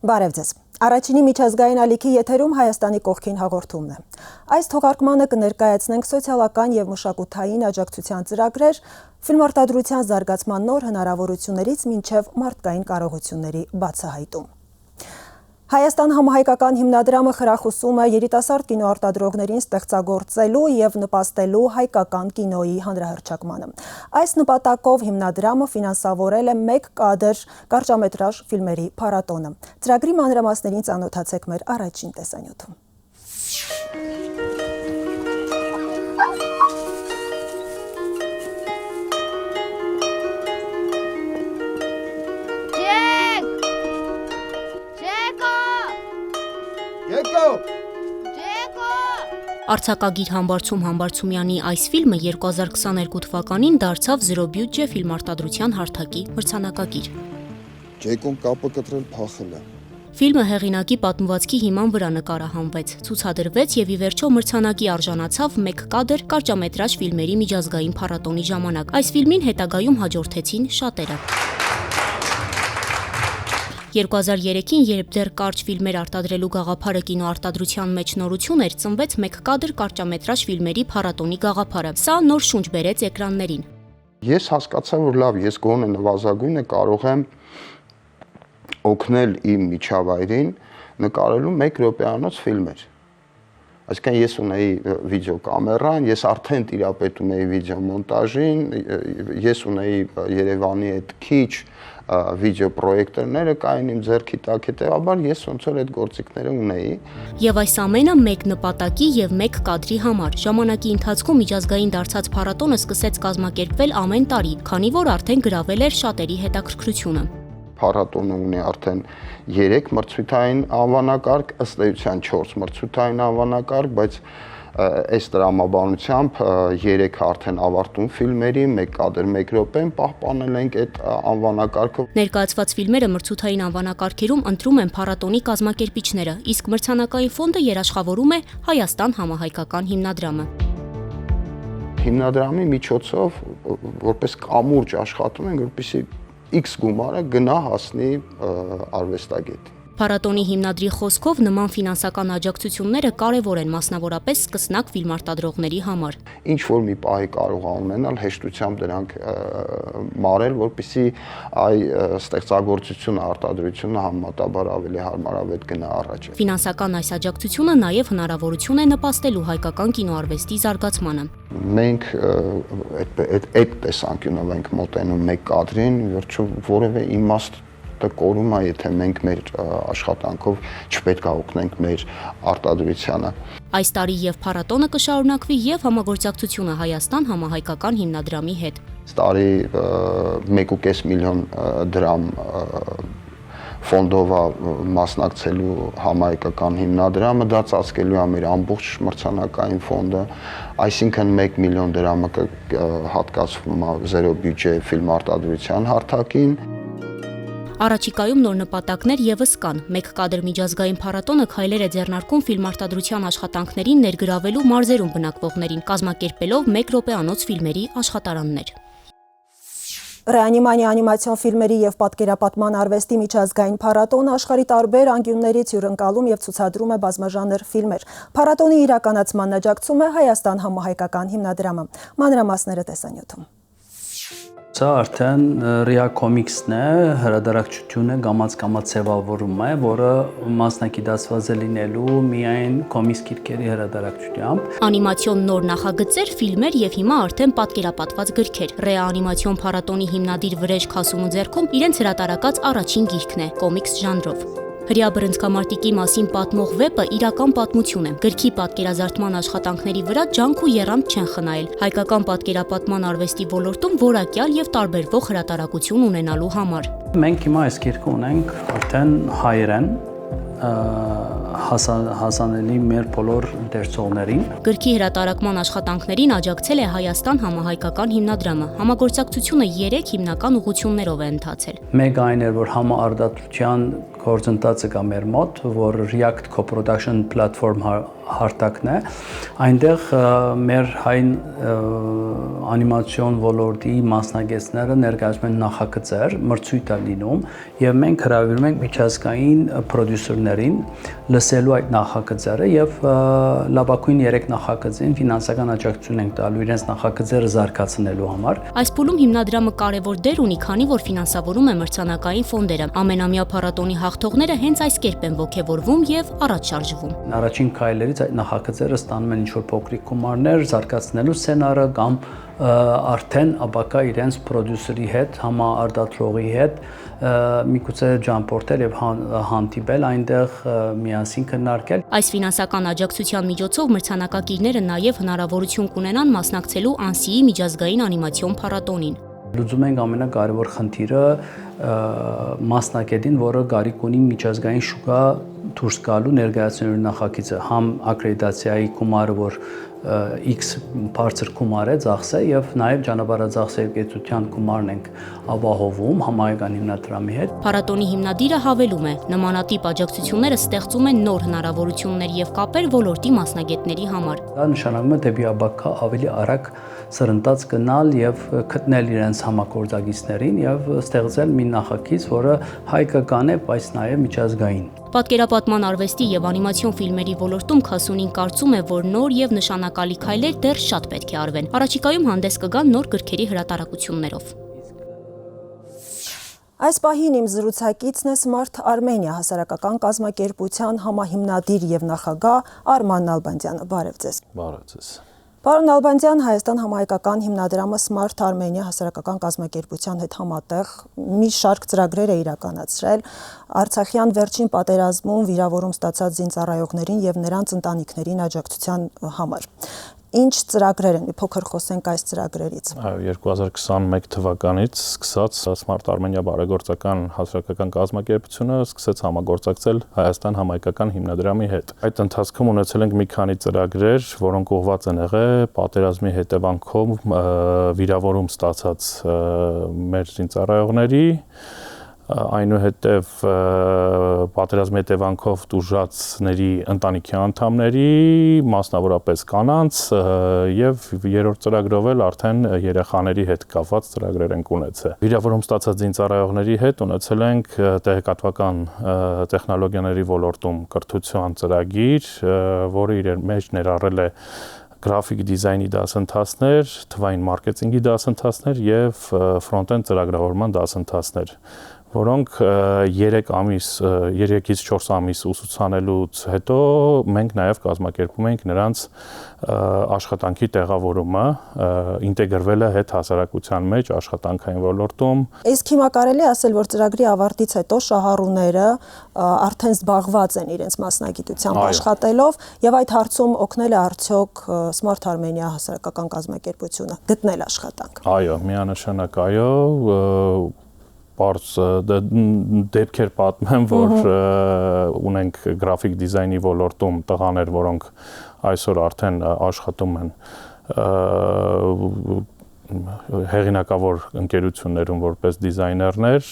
Բարև ձեզ։ Առաջինի միջազգային ալիքի եթերում Հայաստանի կողքին հաղորդումն է։ Այս թողարկմանը կներկայացնենք սոցիալական եւ մշակութային աջակցության ծրագրեր, ֆիլմարտադրության զարգացման նոր հնարավորություններից մինչև մարդկային կարողությունների բացահայտում։ Հայաստան համահայկական հիմնադրամը խրախուսում է երիտասարդ կինոարտադրողներին ստեղծագործելու եւ նպաստելու հայկական կինոյի հանրահռչակմանը։ Այս նպատակով հիմնադրամը ֆինանսավորել է 1 կադր կարճամետրաժ ֆիլմերի փառատոնը։ Ծրագրի մանրամասներին ծանոթացեք մեր առաջին տեսանյութում։ Արձակագիր Համբարձում Համբարձումյանի այս ֆիլմը 2022 թվականին դարձավ «Զրո բյուջե» ֆիլմարտադրության հարթակի մրցանակակիր։ Ջեկոն կապը կտրել փախել է։ Ֆիլմը հեղինակի պատմվածքի հիման վրա նկարահանվեց, ցուցադրվեց եւ ի վերջո մրցանակի արժանացավ 1 կադր կարճամետրաժ ֆիլմերի միջազգային փառատոնի ժամանակ։ Այս ֆիլմին հետագայում հաջորդեցին շատերը։ 2003-ին, երբ դեռ կարճ ֆիլմեր արտադրելու գաղափարը կինոարտադրության մեջ նորություն էր, ծնվեց 1 կադր կարճամետրաժ ֆիլմերի փառատոնի գաղափարը։ Սա նոր շունչ բերեց էկրաններին։ Ես հասկացա, որ լավ, ես գոնե նվազագույնը կարող եմ օգնել իմ միջավայրին նկարելու 1 րոպեանոց ֆիլմեր։ Այսինքն ես ունեի վիդեոկամերան, ես արդեն տիրապետում էի վիդեոմոնտաժին, ես ունեի Երևանի այդ քիչ վիդեոպրոյեկտորները կային իմ ձեռքի տակ, հետեւաբար ես ոնց որ այդ գործիքները ունեի։ Եվ այս ամենը 1 նպատակի եւ 1 կադրի համար։ Ժամանակի ընթացքում միջազգային դարձած փառատոնը սկսեց կազմակերպվել ամեն տարի, քանի որ արդեն գրավել էր շատերի հետաքրքրությունը։ Փառատոնը ունի արդեն 3 մրցույթային անվանակարգ, ըստ էության 4 մրցույթային անվանակարգ, բայց այս տրամաբանությամբ 3 արդեն ավարտուն ֆիլմերի, 1 կադր 1 րոպեն պահպանել ենք այդ անվանակարգը։ Ներկայացված ֆիլմերը մրցութային անվանակարգերում ընտրում են փառատոնի կազմակերպիչները, իսկ մրցանակային ֆոնդը երաշխավորում է Հայաստան համահայկական հիմնադրամը։ Հիմնադրամի միջոցով որպես կամուրջ աշխատում ենք, որպեսզի X գումարը գնա հասնի արվեստագետին։ Փառատոնի հիմնադրի խոսքով նման ֆինանսական աջակցությունները կարևոր են, մասնավորապես սկսնակ ֆիլմարտադրողների համար։ Ինչ որ մի պահի կարող է ունենալ հեշտությամբ դրանք մարել, որպեսզի ստեղծագործությունը, արտադրությունը համեմատաբար ավելի հարմարավետ գնա առաջ։ Ֆինանսական այս աջակցությունը նաև հնարավորություն է նպաստելու հայկական կինոարվեստի զարգացմանը։ Մենք այդ տեսանկյունով ենք մոտենում 1 կադրին, վերջո որևէ իմաստ կորում է, եթե մենք մեր աշխատանքով չպետք է օգնենք մեր արտադրությանը։ Այս տարի եւ փառատոնը կշարունակվի եւ համագործակցությունը Հայաստան համահայկական հիմնադրամի հետ։ Տարի 1.5 միլիոն դրամ ֆոնդով մասնակցելու համահայկական հիմնադրամը, դա ծածկելու է մեր ամբողջ մրցանակային ֆոնդը, այսինքն 1 միլիոն դրամը հատկացվում է զերո բյուջե ֆիլմարտադրության հարթակին։ Առաջիկայում նոր նպատակներ եւս կան։ 1 կադր միջազգային փառատոնը քայլեր է ձեռնարկում ֆիլմարտադրության աշխատանքներին ներգրավելու մարզերում բնակվողներին, կազմակերպելով 1 րոպեանոց ֆիլմերի աշխատարաններ։ Ռեանիմանի անիմացիոն ֆիլմերի եւ պատկերապատման արվեստի միջազգային փառատոնը աշխարհի տարբեր անկյուններից հյուրընկալում եւ ցուցադրում է բազմաժանր ֆիլմեր։ Փառատոնի իրականացման աջակցում է Հայաստան համահայկական հիմնադրամը։ Մանրամասները տեսանյութում։ Սա արդեն Ria Comics-ն է, հրատարակչությունը գամած ձևավորում է, որը մասնակի դասված է լինելու միայն կոմիքս գիրքերի հրատարակչությամբ։ Անիմացիոն նոր նախագծեր, ֆիլմեր եւ հիմա արդեն պատկերապատված գրքեր։ Rea անիմացիոն փառատոնի հիմնադիր Վրեժ Քասումու ձեռքում իրենց հրատարակած առաջին գիրքն է, կոմիքս ժանրով։ Հրյա բռնցքամարտիկի մասին պատմող վեպը իրական պատմություն է։ Գրքի պատկերազարդման աշխատանքների վրա ջանք ու եռանդ չեն խնայել։ Հայկական պատկերապատման արվեստի ոլորտում որակյալ եւ տարբերվող հրատարակություն ունենալու համար։ Մենք հիմա այս գիրքը ունենք արդեն հայերեն, հասանելի մեր բոլոր դերձողներին։ Գրքի հրատարակման աշխատանքներին աջակցել է Հայաստան համահայկական հիմնադրամը։ Համագործակցությունը 3 հիմնական ուղղություններով է ընթացել։ Մեկը այն էր, որ համարտադրության գործընթացը կա մեր մոտ, որ React Co-Production Platform հարթակն է, այնտեղ մեր հայ անիմացիոն ոլորտի մասնագետները ներկայացնում են նախագծեր, մրցույթ է լինում եւ մենք հրավիրում ենք միջազգային պրոդյուսերներին լսելու այդ նախագծերը եւ լավագույն 3 նախագծին ֆինանսական աջակցություն ենք տալու իրենց նախագծերը զարգացնելու համար։ Այս փուլում հիմնադրամը կարևոր դեր ունի, քանի որ ֆինանսավորում է մրցանակային ֆոնդերը։ Ամենամյա փառատոնի հաղթողները հենց այս կերպ են ոգևորվում եւ առաջ շարժվում։ Առաջին քայլերից այդ նախագծերը ստանում են ինչ-որ փոքրիկ գումարներ, զարգացնելու սցենարը կամ արդեն ապակա իրենց պրոդյուսերի հետ, համարտադրողի հետ միգուցե ճամփորդել եւ հանդիպել այնտեղ միասին քննարկել։ Այս ֆինանսական աջակցության միջոցով մրցանակակիրները նաեւ հնարավորություն կունենան մասնակցելու Անսիի միջազգային անիմացիոն փառատոնին։ Լուծում ենք ամենակարևոր խնդիրը մասնակետին, որը կարիք ունի միջազգային շուկա դուրս գալու ներկայացնելու նախագիծը, համ ակրեդիտացիայի գումարը, որ X բարձր գումար է ծախսը եւ նաեւ ճանապարհածախսերգեցության գումարն ենք ապահովում համայնքային հիմնադրամի հետ։ Փառատոնի հիմնադիրը հավելում է, նմանատիպ աջակցությունները ստեղծում են նոր հնարավորություններ եւ կապեր ոլորտի մասնագետների համար։ Դա նշանակում է դեպի ապակա ավելի արագ սրընթաց գնալ եւ գտնել իրենց համագործակիցներին եւ ստեղծել մի նախագիծ, որը հայկական է, բայց նաեւ միջազգային։ Պատկերապատման արվեստի եւ անիմացիոն ֆիլմերի ոլորտում Քասունին կարծում է, որ նոր եւ նշանակալի քայլեր դեռ շատ պետք է արվեն։ Առաջիկայում հանդես կգան նոր գրքերի հրատարակություններով։ Այս պահին իմ զրուցակիցն է Smart Armenia հասարակական կազմակերպության համահիմնադիր եւ նախագահ Արման Նալբանդյանը։ Բարև ձեզ։ Բարև ձեզ։ Պարոն Նալբանդյան, Հայաստան համահայկական հիմնադրամը Smart Armenia հասարակական կազմակերպության հետ համատեղ մի շարք ծրագրեր է իրականացրել Արցախյան վերջին պատերազմում վիրավորում ստացած զինծառայողներին եւ նրանց ընտանիքներին աջակցության համար։ Ինչ ծրագրեր են, մի փոքր խոսենք այս ծրագրերից։ 2021 թվականից սկսած Smart Armenia բարեգործական հասարակական կազմակերպությունը սկսեց համագործակցել Հայաստան համահայկական հիմնադրամի հետ։ Այդ ընթացքում ունեցել ենք մի քանի ծրագրեր, որոնք ուղղված են եղել պատերազմի հետևանքով վիրավորում ստացած մեր զինծառայողների, այնուհետև պատերազմի հետևանքով տուժածների ընտանիքի անդամների, մասնավորապես կանանց եւ երրորդ ծրագրով էլ արդեն երեխաների հետ կապված ծրագրեր ենք ունեցել։ Վիրավորում ստացած զինծառայողների հետ ունեցել ենք տեղեկատվական տեխնոլոգիաների ոլորտում կրթության ծրագիր, որը իր մեջ ներառել է գրաֆիկ դիզայնի դասընթացներ, թվային մարքեթինգի դասընթացներ եւ ֆրոնտ-էնդ ծրագրավորման դասընթացներ, որոնք 3-ից 4 ամիս ուսուցանելուց հետո մենք նաև կազմակերպում ենք նրանց աշխատանքի տեղավորումը, ինտեգրվել է հետ հասարակության մեջ աշխատանքային ոլորտում։ Իսկ հիմա կարելի է ասել, որ ծրագրի ավարտից հետո շահառուները արդեն զբաղված են իրենց մասնագիտությամբ աշխատելով եւ այդ հարցում օգնել է արդյոք Smart Armenia հասարակական կազմակերպությունը գտնել աշխատանք։ Այո, միանշանակ այո, Պարզ դեպքեր պատմեմ, որ ունենք գրաֆիկ դիզայնի ոլորտում տղաներ, որոնք այսօր արդեն աշխատում են հեղինակավոր ընկերություններում որպես դիզայներներ,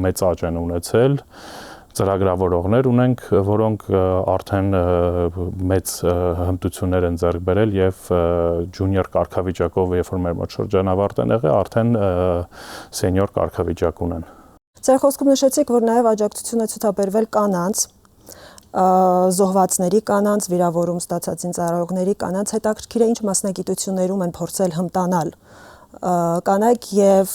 մեծ աճ են ունեցել, ծրագրավորողներ ունենք, որոնք արդեն մեծ հմտություններ են ձեռք բերել եւ ջունիոր կարգավիճակով, երբ որ մեր մոտ շրջանավարտ են եղել, արդեն սենյոր կարգավիճակ ունեն։ Ձեր խոսքում նշեցիք, որ նաեւ աջակցություն է ցուցաբերվել կանանց, զոհվածների կանանց, վիրավորում ստացած զինծառայողների կանանց, հետաքրքիր է ինչ մասնագիտություններում են փորձել հմտանալ կանայք եւ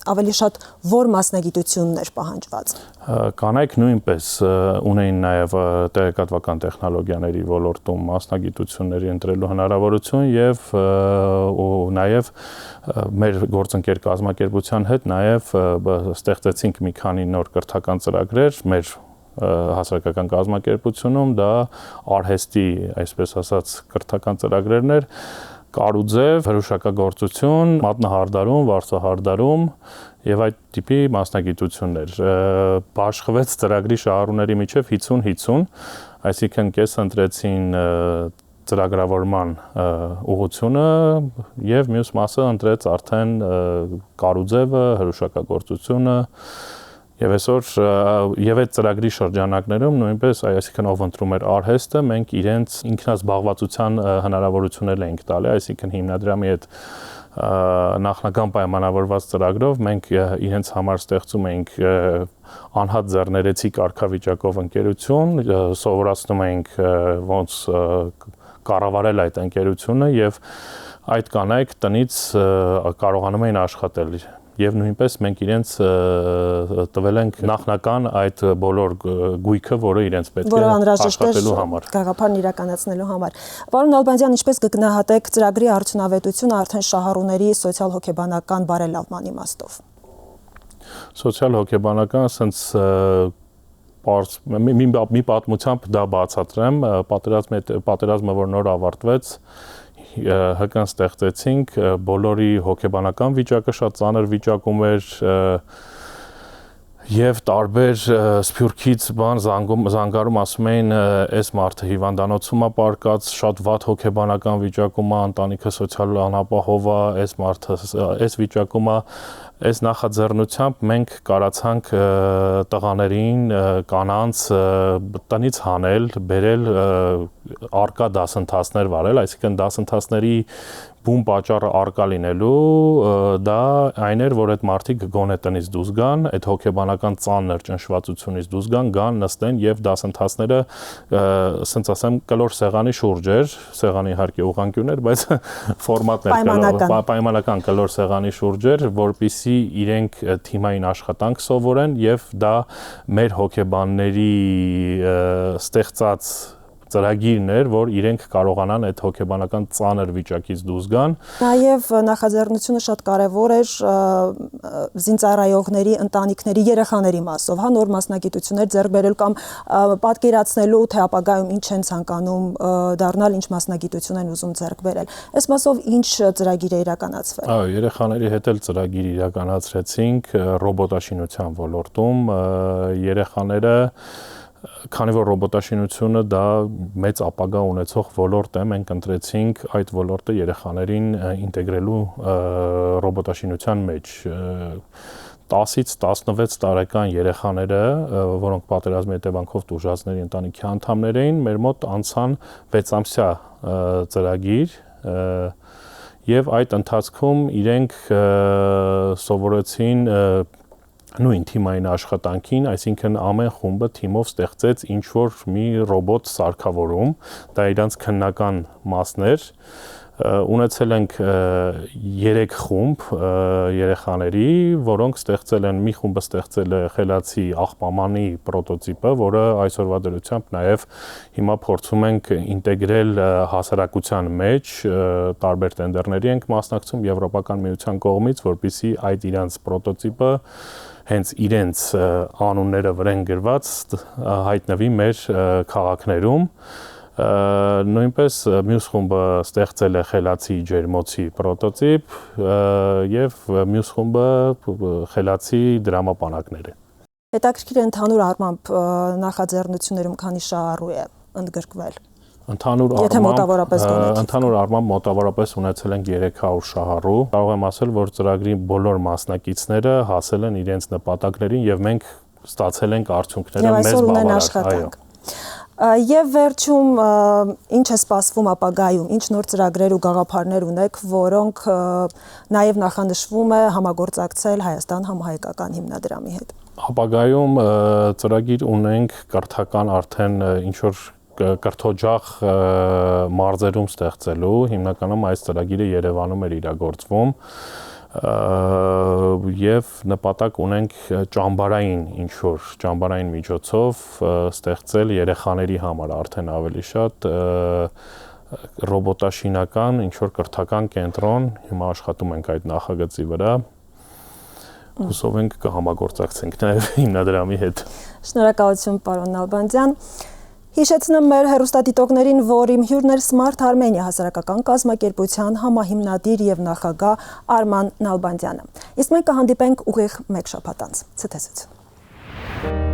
ավելի շատ որ մասնագիտություններ պահանջված։ Կանայք նույնպես ունեին նաեւ տեղեկատվական տեխնոլոգիաների ոլորտում մասնագիտությունների ընտրելու հնարավորություն եւ նաեւ մեր գործընկեր կազմակերպության հետ նաեւ ստեղծեցինք մի քանի նոր կրթական ծրագրեր մեր հասարակական կազմակերպությունում, դա արհեստի, այսպես ասած, կրթական ծրագրերներ, կարուձև, հրուշակագործություն, մատնահարդարում, վարսահարդարում եւ այդ տիպի մասնագիտություններ։ Բաշխվեց ծրագրի շահառուների միջև 50-50, այսինքն կես ընտրեցին ծրագրավորման ուղղությունը եւ մյուս մասը ընտրեց արդեն կարուձևը, հրուշակագործությունը Եվ այսօր եւ այդ ծրագրի շրջանակներում նույնպես այսինքն ով ընտրում էր արհեստը, մենք իրենց ինքնազբաղվածության հնարավորություններ ենք տալի, այսինքն հիմնադրամի հետ նախնական պայմանավորված ծրագրով մենք իրենց համար ստեղծում ենք անհատ ձեռներեցի կարգավիճակով ընկերություն, սովորացնում ենք ոնց կառավարել այդ ընկերությունը եւ այդ կանայք տնից կարողանում են աշխատել եւ նույնպես մենք իրենց տվել ենք նախնական այդ բոլոր գույքը, որը իրենց պետք է աշխատելու համար, գաղափարն իրականացնելու համար։ Պարոն Նալբանդյան, ինչպես կգնահատեք ծրագրի արդյունավետությունը արդեն շահառուների սոցիալ-հոգեբանական բարելավման իմաստով։ Սոցիալ-հոգեբանական ասենց մի պատմությամբ դա բացատրեմ, պատերազմը որ նոր ավարտվեց, հկան ստեղծեցինք, բոլորի հոգեբանական վիճակը շատ ծանր վիճակում էր եւ տարբեր սփյուռքից զանգարում ասում էին այս մարդը հիվանդանոցում է պարկած, շատ վատ հոգեբանական վիճակում է, ընտանիքը սոցիալ անապահով է, այս մարդը այս վիճակում է, այս նախաձեռնությամբ մենք կարացանք տղաներին, կանանց տնից հանել, բերել արկա դասընթացներ վարել, այսինքն դասընթացների բուն պատճառը արկա լինելու դա այն էր, որ այդ մարդիկ գոնե տնից դուրս գան, այդ հոգեբանական ծանր ճնշվածությունից դուրս գան, նստեն եւ դասընթացները, ասենց ասեմ, կլոր սեղանի շուրջ էր, սեղանի իհարկե ուղղանկյուն էր, բայց ֆորմատներ պայմանական կլոր սեղանի շուրջ էր, որպեսզի իրենք թիմային աշխատանք սովորեն եւ դա մեր հոգեբանների ստեղծած ծրագիրն էր, որ իրենք կարողանան այդ հոգեբանական ծանր վիճակից դուրս գան։ Նաև նախաձեռնությունը շատ կարևոր էր զինծառայողների ընտանիքների երեխաների մասով, հա, նոր մասնագիտություններ ձեռք բերել կամ պատկերացնելու, թե ապագայում ինչ են ցանկանում դառնալ, ինչ մասնագիտություն են ուզում ձեռք բերել։ Այս մասով ինչ ծրագիր է իրականացվել։ Այո, երեխաների հետ էլ ծրագիր իրականացրեցինք ռոբոտաշինության ոլորտում, երեխաները քանի որ ռոբոտաշինությունը դա մեծ ապագա ունեցող ոլորտ է, մենք ընտրեցինք այդ ոլորտը երեխաներին ինտեգրելու ռոբոտաշինության մեջ 10-ից 16 տարեկան երեխաները, որոնք պատերազմի հետևանքով տուժածների ընտանիքի անդամներ էին, մեր մոտ անցան 6 ամսյա ծրագիր եւ այդ ընթացքում իրենք սովորեցին նույն թիմային աշխատանքին, այսինքն ամեն խումբը թիմով ստեղծեց ինչ-որ մի ռոբոտ սարքավորում, դա իրանց քննական մասներ, ունեցել ենք 3 խումբ երեխաների, որոնք ստեղծել են, մի խումբը ստեղծել է խելացի աղբամանի պրոտոտիպը, որը այսօրվա դրությամբ նաև հիմա փորձում ենք ինտեգրել հասարակության մեջ, տարբեր տենդերների ենք մասնակցում Եվրոպական միության կողմից, որպեսզի այդ իրանց պրոտոտիպը հենց իրենց անունները վրան գրված հայտնվի մեր քաղաքներում։ Նույնպես մյուս խումբը ստեղծել է խելացի ջերմոցի պրոտոտիպ եւ մյուս խումբը խելացի դրամապանակներ է։ Հետաքրքիր է ընդհանուր առմամբ նախաձեռնություններում քանի շահառու է ընդգրկվել։ Ընդհանուր առմամբ մոտավորապես ունեցել ենք 300 շահառու։ Կարող եմ ասել, որ ծրագրի բոլոր մասնակիցները հասել են իրենց նպատակներին եւ մենք ստացել ենք արդյունքները մեծ բավարար։ Եվ վերջում ինչ է սպասվում ապագայում, ինչ նոր ծրագրեր ու գաղափարներ ունեք, որոնք նաև նախանշվում է համագործակցել Հայաստան համահայկական հիմնադրամի հետ։ Ապագայում ծրագիր ունենք կրթական արդեն ինչ որ կրթօջախ մարզերում ստեղծելու, հիմնականում այս ծրագիրը Երևանում էր իրագործվում եւ նպատակ ունենք ճամբարային միջոցով ստեղծել երեխաների համար արդեն ավելի շատ ռոբոտաշինական ինչ որ կրթական կենտրոն, հիմա աշխատում ենք այդ նախագծի վրա։ Հուսով ենք կհամագործակցենք նաև հիմնադրամի հետ։ Շնորհակալություն, պարոն Նալբանդյան։ Հիշեցնեմ մեր հեռուստադիտողներին, որ իմ հյուրն էր Smart Armenia հասարակական կազմակերպության համահիմնադիր եւ նախագահ Արման Նալբանդյանը։ Իսկ մենք կհանդիպենք ուղիղ մեկ շաբաթ անց։ Ցտեսություն։